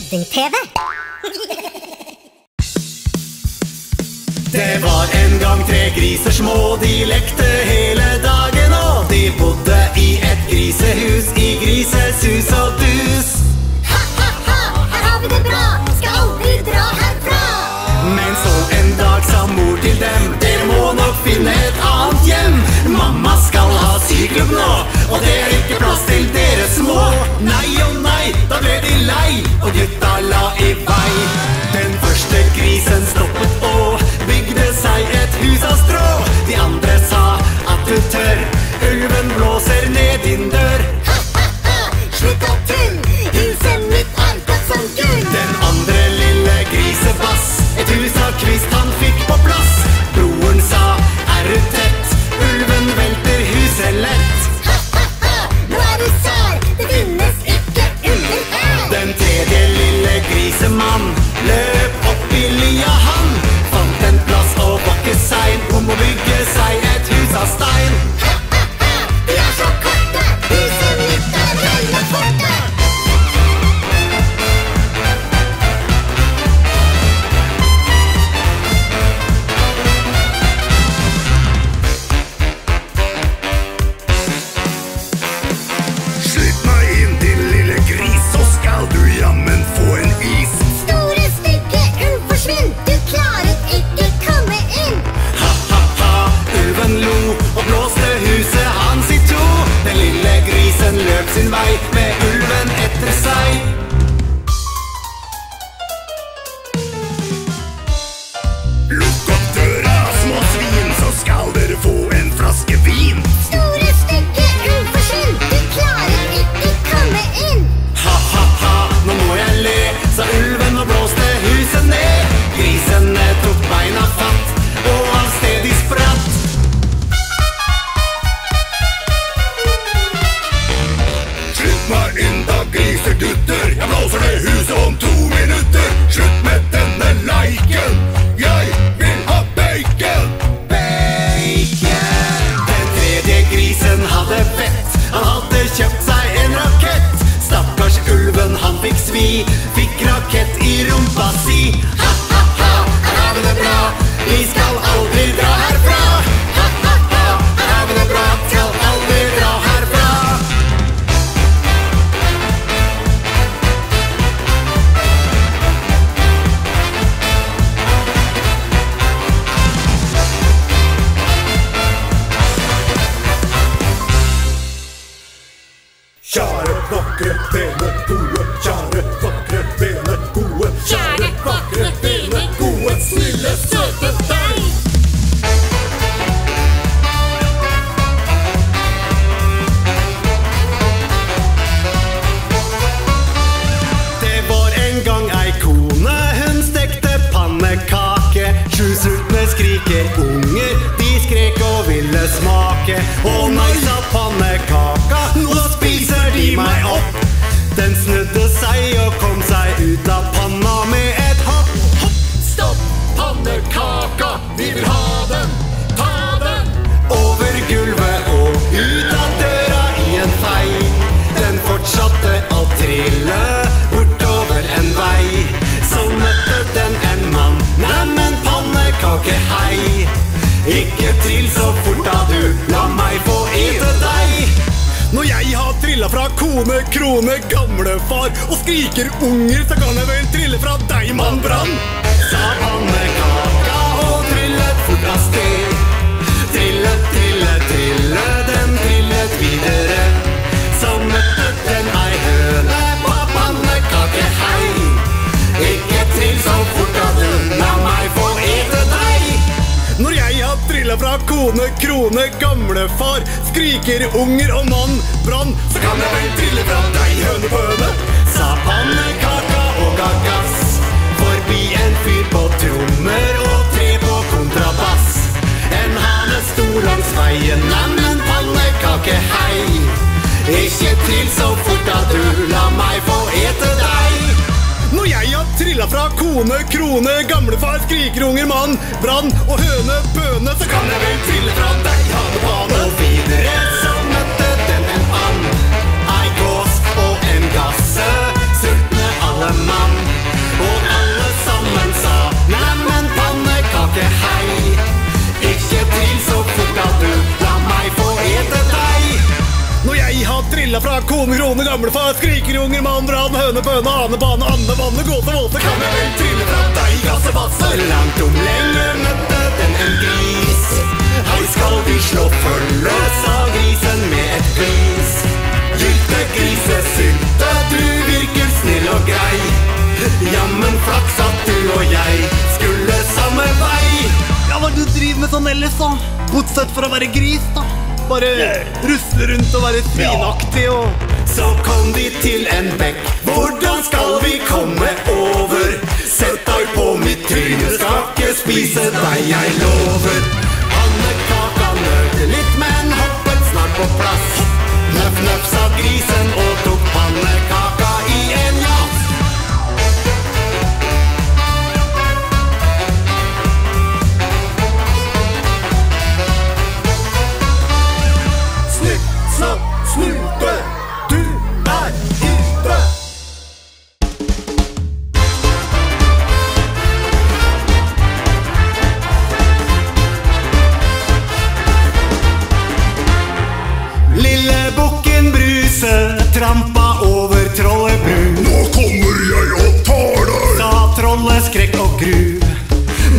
Kjetting-TV. Det var en gang 3 griser små, de lekte hele dagen, og de bodde i et grisehus i grisesus og dus. Ha, ha, ha, her har vi det bra, skal aldri dra herfra. Men så en dag sa mor til dem, dere må nok finne et annet hjem. Mamma skal ha syklubb nå, og det er ikke plass til dere små. Nei og nei, da ble de lei, og gutta la i vei. Den første grisen stoppet og bygde seg et hus av strå. De andre sa at du tør, ulven blåser ned din dør. Ha, ha, ha, slutt å tull, huset mitt er godt som gull. Den andre lille grisebass, et hus av kvist han fikk på plass. Broren sa, er du tett, ulven velter huset lett. Ha, ha, ha, nå er du sær, det finnes ikke ulver her. Den tredje lille grisemann løp opp i lia han. Fant en plass og var ikke sein om å bygge seg et hus av stein. Ha, ha, ha, de er så korte, huset mitt er røyne forte. Slipp meg inn, din lille gris, så skal du jammen få en is. Store stygge ulv forsvinn, du klarer ikke komme inn. Ha, ha, ha, ulven lo og blåste huset hans i to. Den lille grisen løp sin vei med ulven etter seg. Lukk opp døra, små svin, så skal dere få en flaske vin. Store stygge ulv forsvinn, du klarer ikke komme inn. Ha, ha, ha, nå må jeg le, sa ulven og blåste huset ned. Grisene tok beina fatt, og av sted de spratt. Slutt meg inn da, grisegutter, jeg blåser ned huset om 2 minutter. Slutt med denne leiken, jeg vil ha bacon. Bacon. Den tredje grisen hadde vett, han hadde kjøpt seg en rakett. Stakkars ulven, han fikk svi, fikk rakett i rumpa si. Ha, ha, ha, her har vi det bra, vi skal aldri dra herfra. Ha, ha, ha, her har vi det bra, skal aldri dra herfra. Kjære, vakre, pene, gode. Kjære, vakre, pene, gode. Kjære, vakre, pene, gode, snille, søte deg. Det var en gang ei kone, hun stekte pannekake. 7 sultne skriker unger, de skrek og ville smake. Å nei, sa pannekaka, nå spiser de meg opp. Den snudde seg og kom seg ut av panna med et hopp. Hopp, stopp, pannekaka, vi vil ha den, ta den. Over gulvet og ut av døra i en fei. Den fortsatte å trille bortover en vei. Så møtte den en mann, neimen pannekake, hei. Ikke trill så fort da du, la meg få ete deg. Når jeg har trillet fra kone, krone, gamle far og skriker unger, så kan jeg vel trille fra deg, mann Brann. Sa pannekaka og trillet fort av sted. Trille, trille, trille, den trillet videre. Så møtte den ei høne på pannekake, hei. Ikke trill så fort da du, la meg få ete deg. Når jeg har trillet fra kone, krone, gamle far, skriker unger og mann Brann, så kan jeg vel trille fra deg, hønebøne. Sa pannekaka og ga gass, forbi en fyr på trommer og 3 på kontrabass. En hane sto langs veien, neimen pannekake, hei. Ikke trill så fort da du, la meg få ete deg. Når jeg har trillet fra kone, krone, gamlefar, skrikerunger, mann, Brann og høne, bøne, så kan jeg vel trille fra deg, hanebane. Og videre så møtte den en and, ei gås og en gasse, sultne alle mann. Trilla fra kone, krone, gamle far, skrikerunger, mann, brann, høne, bøne, ane, bane, Anne, vanne, gåte, våte. Kan jeg vel trille fra deg, gasse, basse? Langt om lenge møtte den en gris. Hei, skal vi slå følge, sa grisen med et glis. Gylte grise, sylte, du virker snill og grei. Jammen flaks at du og jeg skulle samme vei. Ja, hva er det du driver med sånn ellers da? Bortsett for å være gris da. Bare rusle rundt og være svinaktig og... Så kom de til en bekk. Hvordan skal vi komme over? Sett deg på mitt tryne, skal ikke spise deg, jeg lover. Pannekaka nølte litt, men hoppet snart på plass. Nøff, nøff, sa grisen og tok pannekaka i en jafs. Snipp, snapp, snute, du er ute. Lille bukken Bruse trampa over Trollebru. Nå kommer jeg og tar deg. Sa trollet skrekk og gru.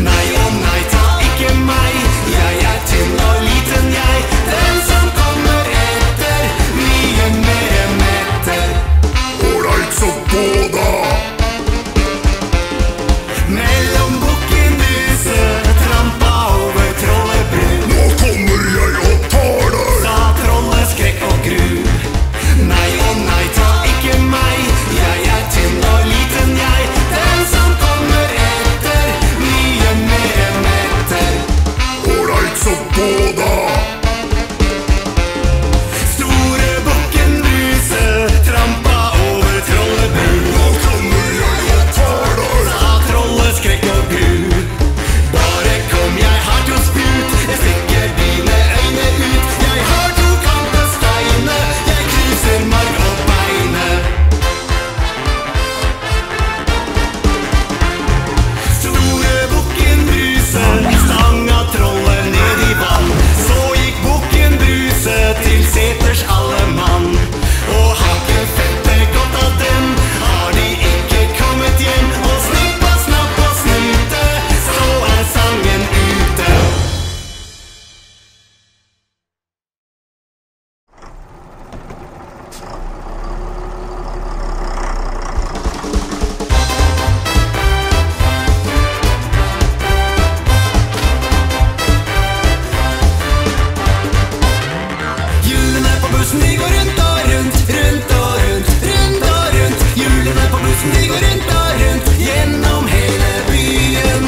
Nei og nei, ta ikke meg. Jeg er tynn og liten, jeg. Den som kommer etter, mye mer metter. Ålreit, så gå da. Mellom bukken Bruse trampa over Trollebru. Nå kommer jeg og tar deg. Sa trollet skrekk og gru. Nei og nei, ta ikke meg. Jeg er tynn og liten, jeg. Den som kommer etter, mye mer metter. Ålreit, så gå da. Store bukken Bruse trampa over Trollebru. Nå kommer jeg og tar deg. Sa trollet skrekk og gru. Bare kom, jeg har to spjut. Jeg stikker dine øyne ut. Jeg har to kampesteine. Jeg knuser marg og beine. Store bukken Bruse stanga trollet ned i vann. Så gikk bukken Bruse til seters alle mann. Og har ikke fettet godt av dem, har de ikke kommet hjem. Og snippa, snapp og snute, så er sangen ute. Hjulene på bussen, de går rundt og rundt, rundt og rundt, rundt og rundt. Hjulene på bussen, de går rundt og rundt, gjennom hele byen.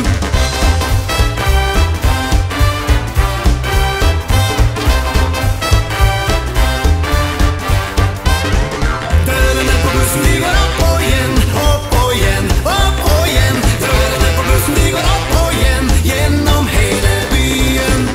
Dørene på bussen, de går opp og igjen, opp og igjen, opp og igjen. Dørene på bussen, de går opp og igjen, gjennom hele byen.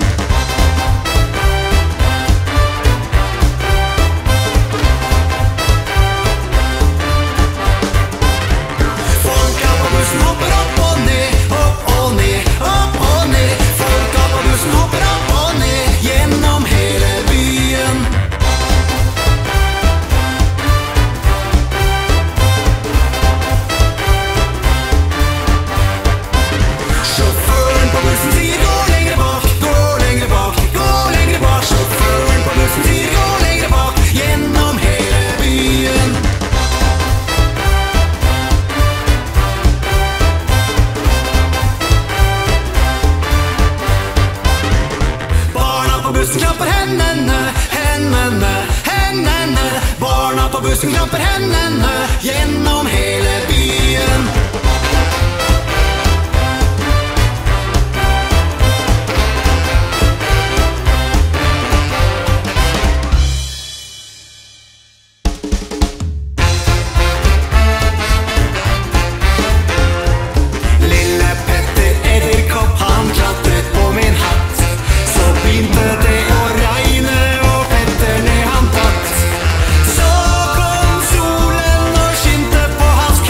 Folka på bussen hopper opp og ned, opp og ned, opp og ned. Folka på bussen hopper opp og ned, gjennom hele byen. Sjåføren på bussen sier gå lengre bak, gå lengre bak, gå lengre bak. Sjåføren på bussen sier gå lengre bak, gjennom hele byen. Barna på bussen klapper hendene, hendene, hendene. Barna på bussen klapper hendene, gjennom hele byen. Lille Petter Edderkopp, han klatret på min hatt. Så begynte det å regne, og Petter ned han tatt. Så kom solen og skinte på hans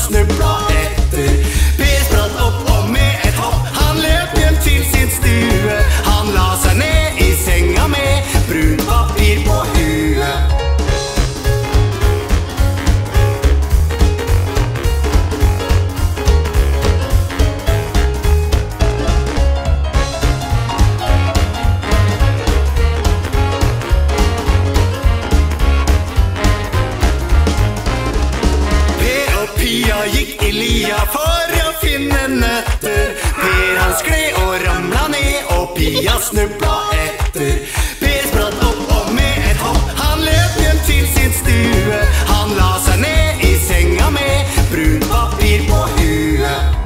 snubla etter. Per spratt opp og med et hopp, han løp hjem til sin stue. Han la seg ned i senga med brunt papir på huet. Pia gikk i lia for å finne nøtter. Per han skled og ramla ned, og Pia snubla etter. Per spratt opp og med et hopp, han løp hjem til sin stue. Han la seg ned i senga med brunt papir på huet.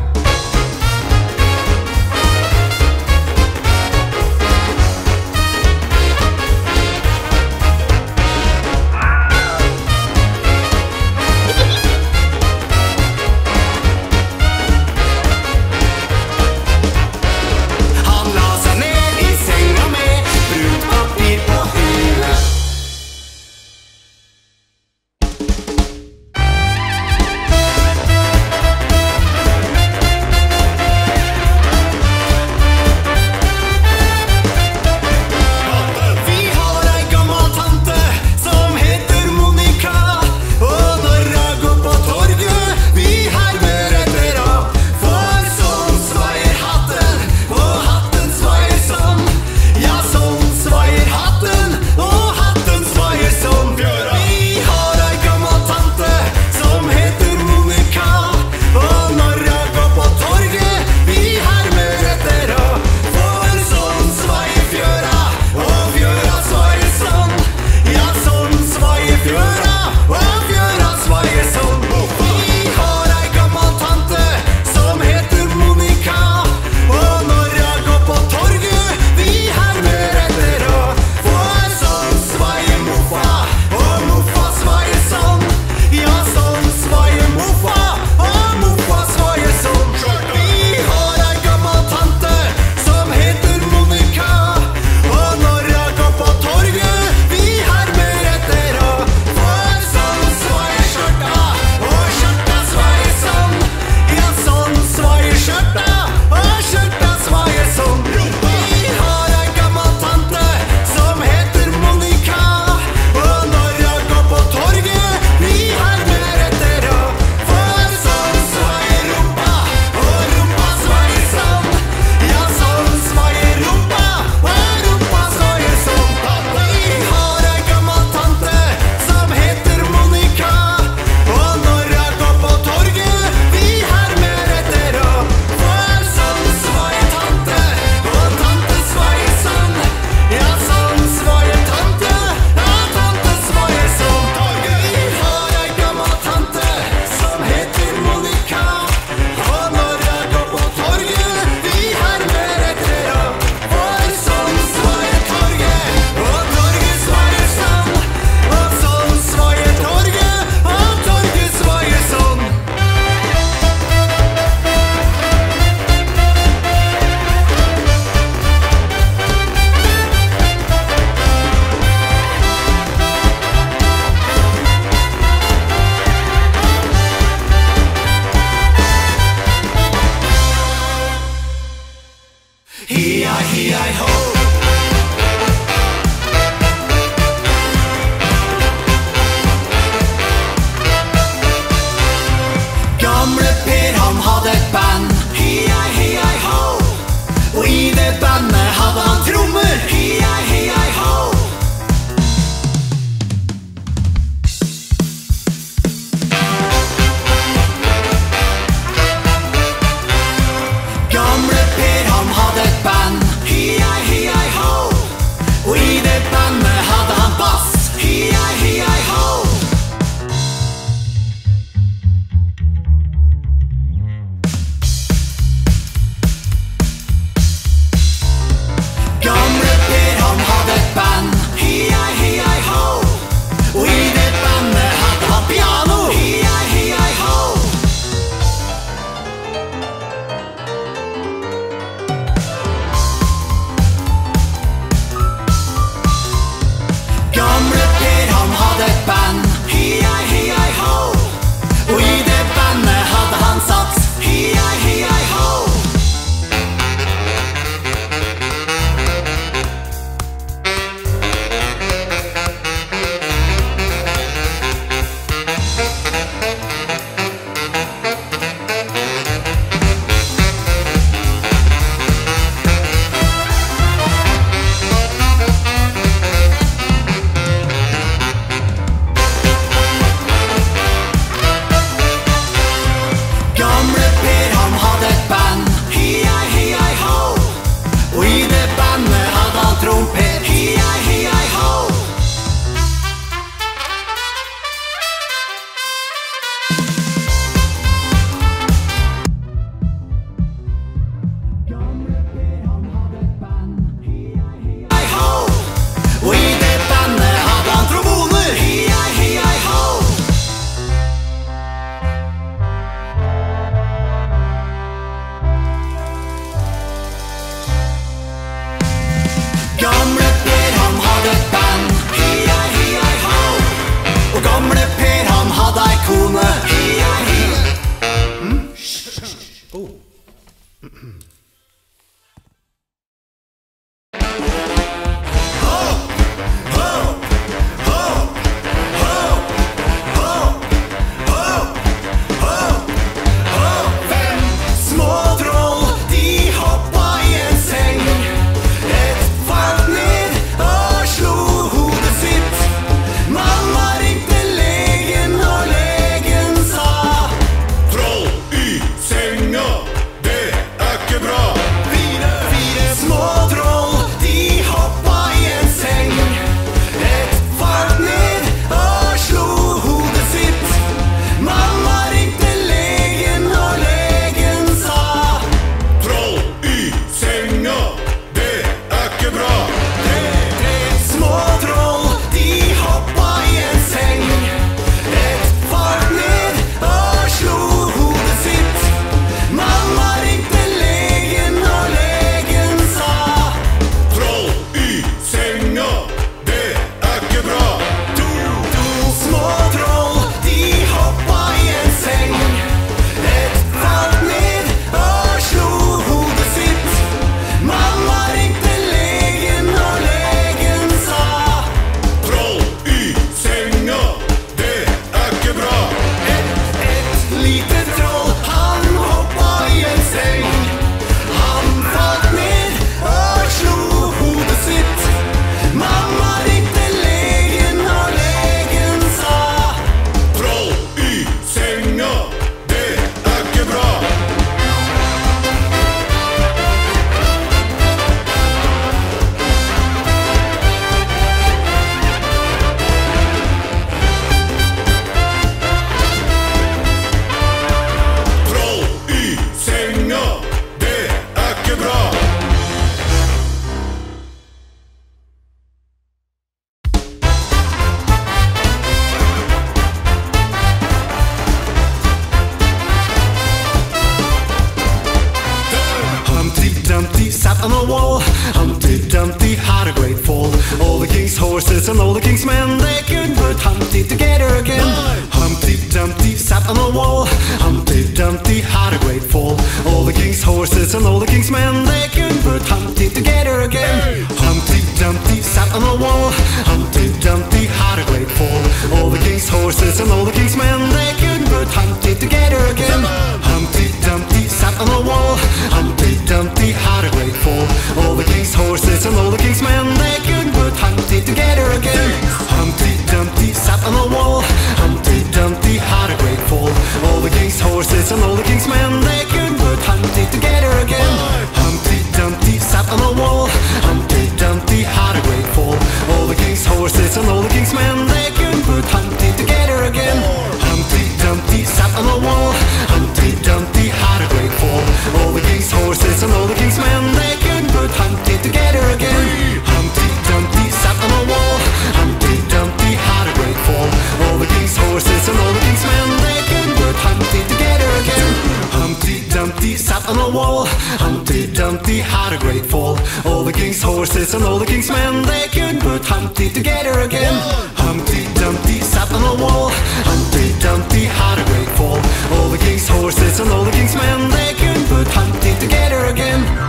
king's horses and all the king's men, they could put Humpty together again. Humpty Dumpty sat on a wall, Humpty Dumpty had a great fall. All the king's horses and all the king's men, they could put Humpty together again. Humpty Dumpty sat on a wall, Humpty Dumpty had a great fall. All the king's horses and all the king's men, they could put Humpty together again. Humpty Dumpty sat on a wall, Humpty Dumpty had a great fall. All the king's horses and all the king's men, they could put Humpty together again. Humpty Dumpty sat on a wall, Humpty Dumpty had a great fall. All the king's horses and all the king's men, they could put Humpty together again. Humpty Dumpty sat on a wall, Humpty Dumpty had a great fall. All the king's horses and all the king's men, they could put Humpty together again.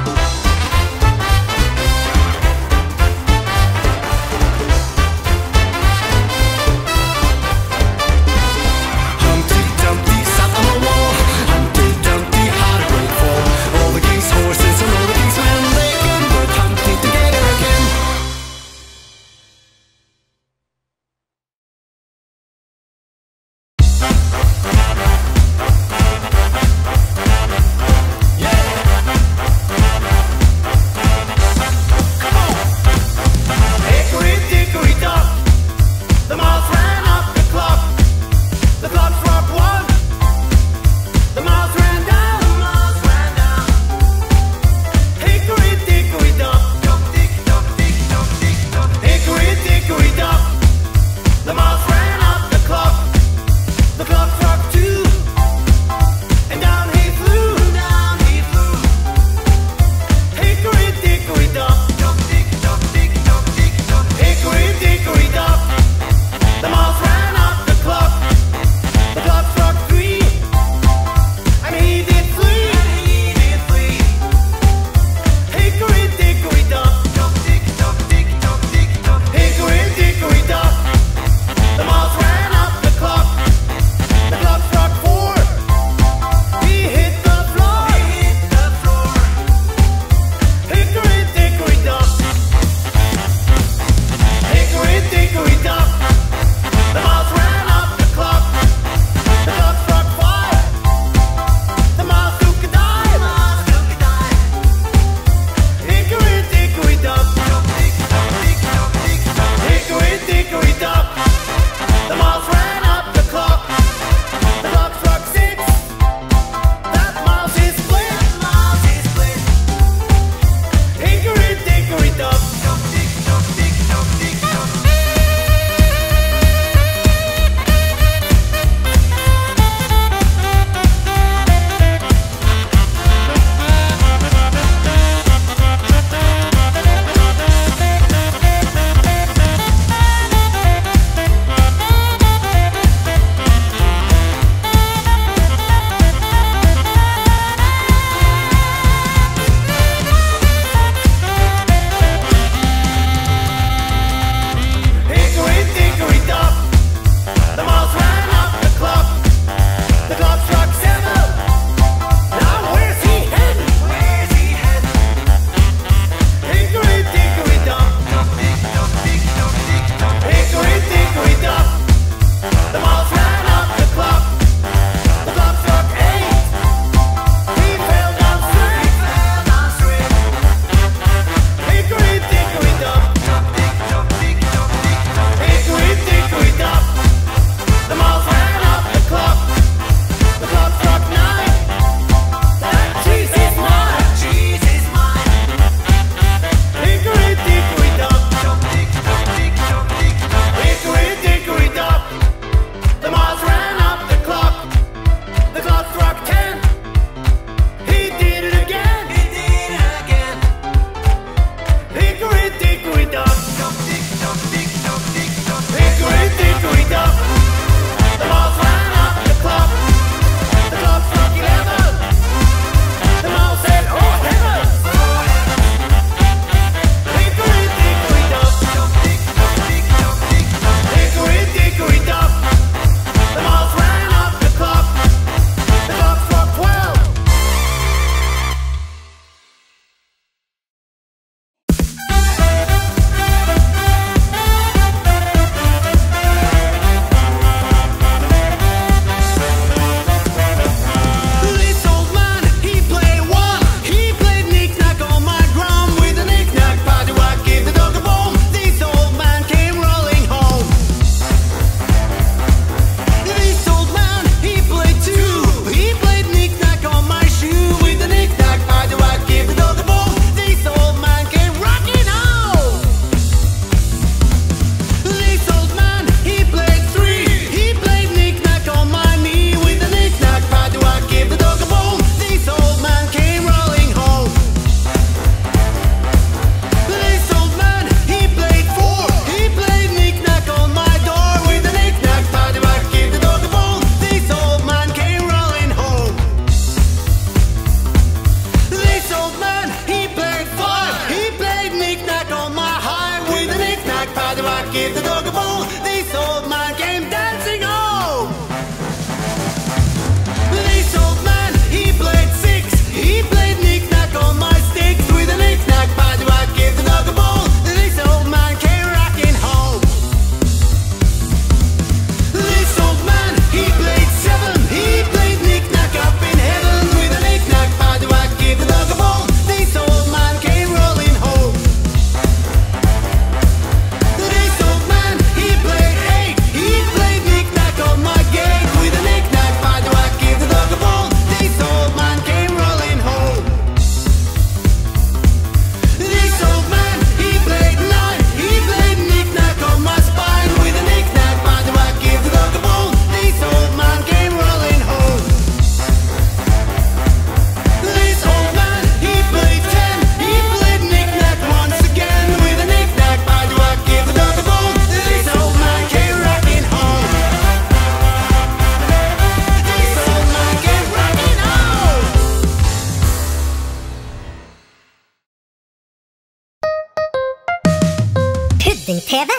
TV.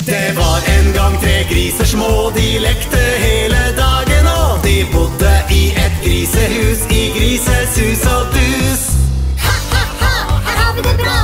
Det var en gang 3 griser små, de lekte hele dagen, og de bodde i et grisehus i grisesus og dus. Ha, ha, ha, her har vi det bra.